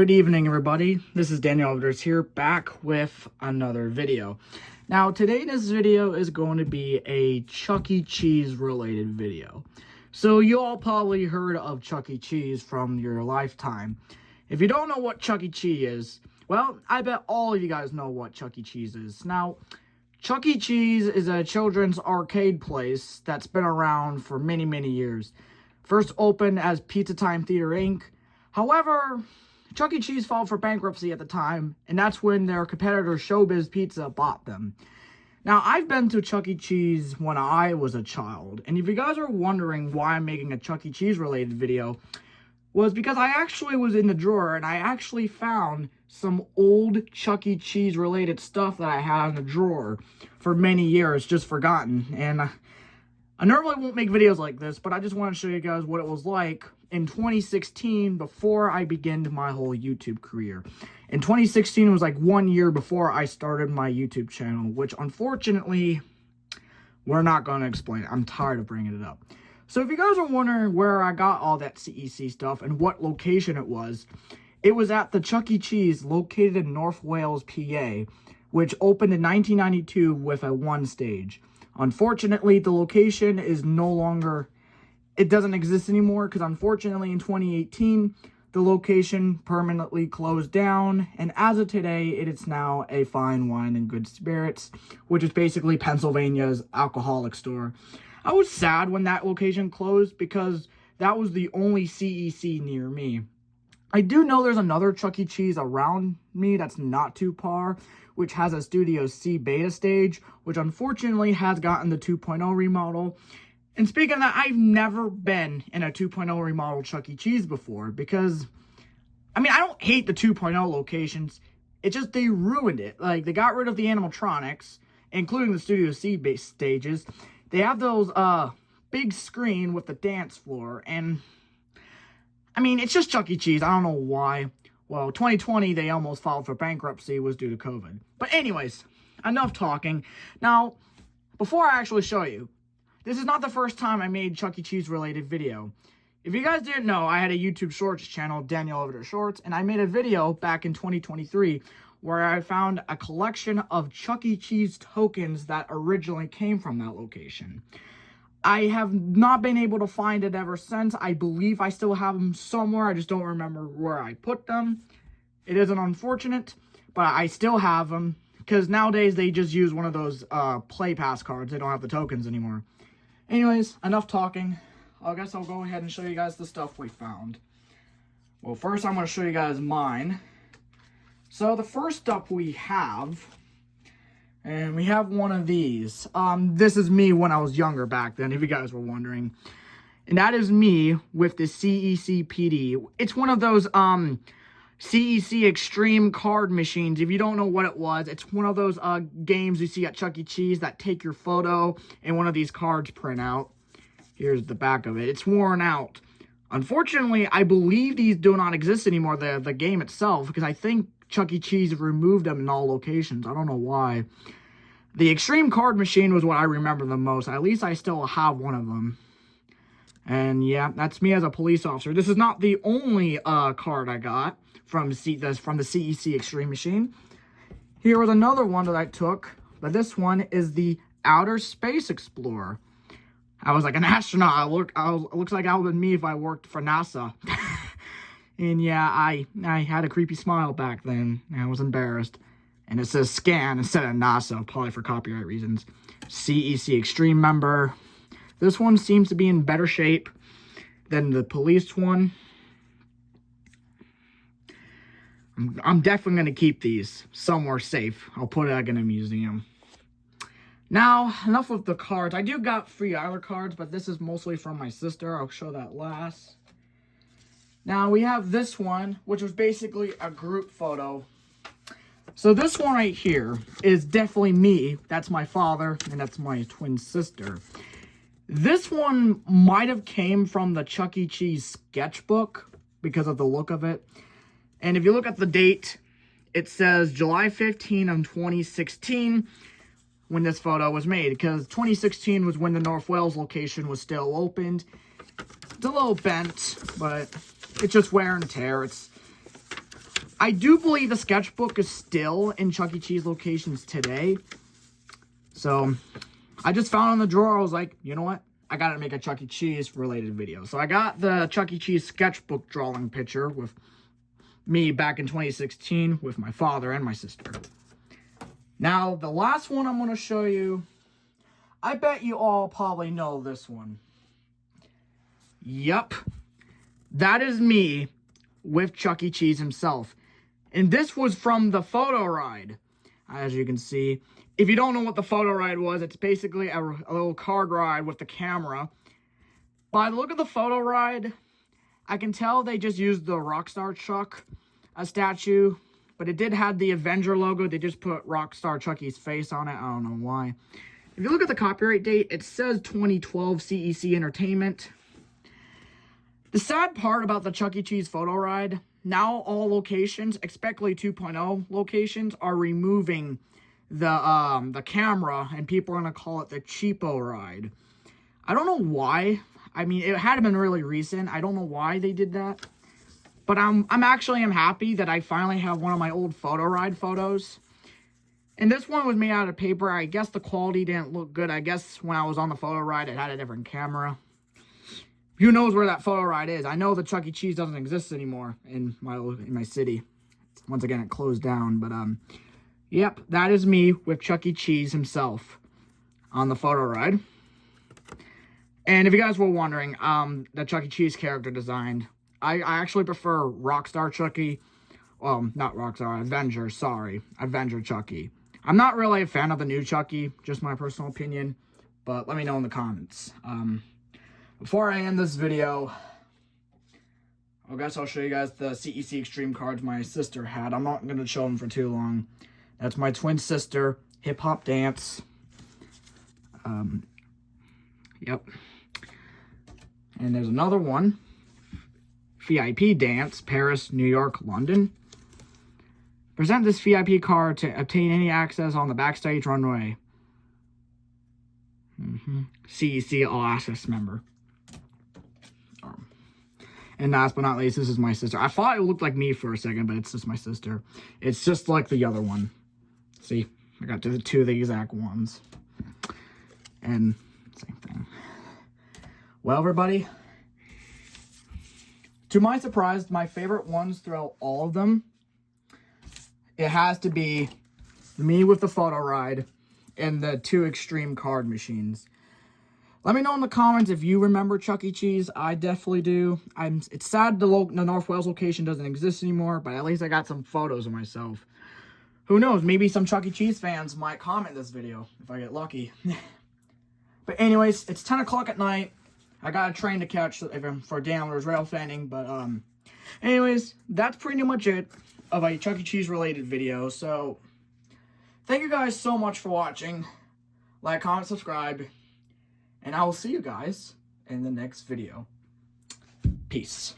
Good evening, everybody. This is Daniel Alvarez here, back with another video. Now, today's video is going to be a Chuck E. Cheese related video. So, you all probably heard of Chuck E. Cheese from your lifetime. If you don't know what Chuck E. Cheese is, well, I bet all of you guys know what Chuck E. Cheese is. Now, Chuck E. Cheese is a children's arcade place that's been around for many, many years. First opened as Pizza Time Theater, Inc. However, Chuck E. Cheese filed for bankruptcy at the time, and that's when their competitor Showbiz Pizza bought them. Now, I've been to Chuck E. Cheese when I was a child, and if you guys are wondering why I'm making a Chuck E. Cheese related video, was because I actually was in the drawer, and I actually found some old Chuck E. Cheese related stuff that I had in the drawer for many years, just forgotten. And I normally won't make videos like this, but I just want to show you guys what it was like in 2016 before I began my whole YouTube career. In 2016 was like 1 year before I started my YouTube channel, which unfortunately, we're not going to explain it. I'm tired of bringing it up. So if you guys are wondering where I got all that CEC stuff and what location it was at the Chuck E. Cheese located in North Wales, PA, which opened in 1992 with a one stage. Unfortunately, the location is no longer, it doesn't exist anymore, because unfortunately in 2018, the location permanently closed down, and as of today, it is now a Fine Wine and Good Spirits, which is basically Pennsylvania's alcoholic store. I was sad when that location closed, because that was the only CEC near me. I do know there's another Chuck E. Cheese around me that's not too far, which has a Studio C beta stage, which unfortunately has gotten the 2.0 remodel. And speaking of that, I've never been in a 2.0 remodel Chuck E. Cheese before, because, I mean, I don't hate the 2.0 locations. It's just they ruined it. Like, they got rid of the animatronics, including the Studio C base stages. They have those big screen with the dance floor, and I mean, it's just Chuck E. Cheese. I don't know why. Well, 2020, they almost filed for bankruptcy, was due to COVID. But anyways, enough talking. Now, before I actually show you, this is not the first time I made Chuck E. Cheese related video. If you guys didn't know, I had a YouTube Shorts channel, Daniel Alvarez Shorts, and I made a video back in 2023 where I found a collection of Chuck E. Cheese tokens that originally came from that location. I have not been able to find it ever since. I believe I still have them somewhere. I just don't remember where I put them. It is unfortunate, but I still have them, because nowadays they just use one of those Play Pass cards. They don't have the tokens anymore. Anyways, enough talking. I guess I'll go ahead and show you guys the stuff we found. Well, first I'm going to show you guys mine. So the first up we have, and we have one of these. This is me when I was younger back then, if you guys were wondering. And that is me with the CEC PD. It's one of those CEC Extreme card machines. If you don't know what it was, it's one of those games you see at Chuck E. Cheese that take your photo and one of these cards print out. Here's the back of it. It's worn out. Unfortunately, I believe these do not exist anymore, the game itself, because I think Chuck E. Cheese removed them in all locations. I don't know why. The Extreme card machine was what I remember the most. At least I still have one of them. And yeah, that's me as a police officer. This is not the only card I got from the CEC Extreme machine. Here was another one that I took, but this one is the Outer Space Explorer. I was like an astronaut. Looks like I would have been me if I worked for NASA. And yeah, I had a creepy smile back then. I was embarrassed. And it says scan instead of NASA, probably for copyright reasons. CEC Extreme member. This one seems to be in better shape than the police one. I'm definitely going to keep these somewhere safe. I'll put it in a museum. Now, enough of the cards. I do got 3 other cards, but this is mostly from my sister. I'll show that last. Now, we have this one, which was basically a group photo. So this one right here is definitely me. That's my father, and that's my twin sister. This one might have came from the Chuck E. Cheese sketchbook because of the look of it. And if you look at the date, it says July 15 of 2016 when this photo was made, because 2016 was when the North Wales location was still opened. It's a little bent, but it's just wear and tear. It's I do believe the sketchbook is still in Chuck E. Cheese locations today. So I just found it in the drawer. I was like, you know what? I gotta make a Chuck E. Cheese related video. So I got the Chuck E. Cheese sketchbook drawing picture with me back in 2016 with my father and my sister. Now, the last one I'm gonna show you, I bet you all probably know this one. Yup. That is me with Chuck E. Cheese himself. And this was from the photo ride, as you can see. If you don't know what the photo ride was, it's basically a little card ride with the camera. By the look of the photo ride, I can tell they just used the Rockstar Chuck statue, but it did have the Avenger logo. They just put Rockstar Chucky's face on it. I don't know why. If you look at the copyright date, it says 2012 CEC Entertainment. The sad part about the Chuck E. Cheese photo ride, now all locations, especially 2.0 locations, are removing the camera, and people are going to call it the cheapo ride. I don't know why. I mean, it had been really recent. I don't know why they did that. But I'm happy that I finally have one of my old photo ride photos. And this one was made out of paper. I guess the quality didn't look good. I guess when I was on the photo ride, it had a different camera. Who knows where that photo ride is? I know the Chuck E. Cheese doesn't exist anymore in my city. Once again, it closed down. But yep, that is me with Chuck E. Cheese himself on the photo ride. And if you guys were wondering, the Chuck E. Cheese character design, I actually prefer Rockstar Chucky. Well, not Rockstar, Avenger, sorry. Avenger Chucky. I'm not really a fan of the new Chucky, just my personal opinion. But let me know in the comments. Before I end this video, I guess I'll show you guys the CEC Extreme cards my sister had. I'm not going to show them for too long. That's my twin sister, Hip Hop Dance. Yep. And there's another one, VIP Dance, Paris, New York, London. Present this VIP card to obtain any access on the backstage runway. CEC All Access member. And last but not least, this is my sister. I thought it looked like me for a second, but it's just my sister. It's just like the other one. See, I got the two of the exact ones. And same thing. Well, everybody, to my surprise, my favorite ones throughout all of them, it has to be me with the photo ride and the two extreme card machines. Let me know in the comments if you remember Chuck E. Cheese. I definitely do. It's sad the North Wales location doesn't exist anymore, but at least I got some photos of myself. Who knows? Maybe some Chuck E. Cheese fans might comment this video if I get lucky. But anyways, it's 10 o'clock at night. I got a train to catch for Daimler's rail fanning. But anyways, that's pretty much it of a Chuck E. Cheese related video. So thank you guys so much for watching. Like, comment, subscribe. And I will see you guys in the next video. Peace.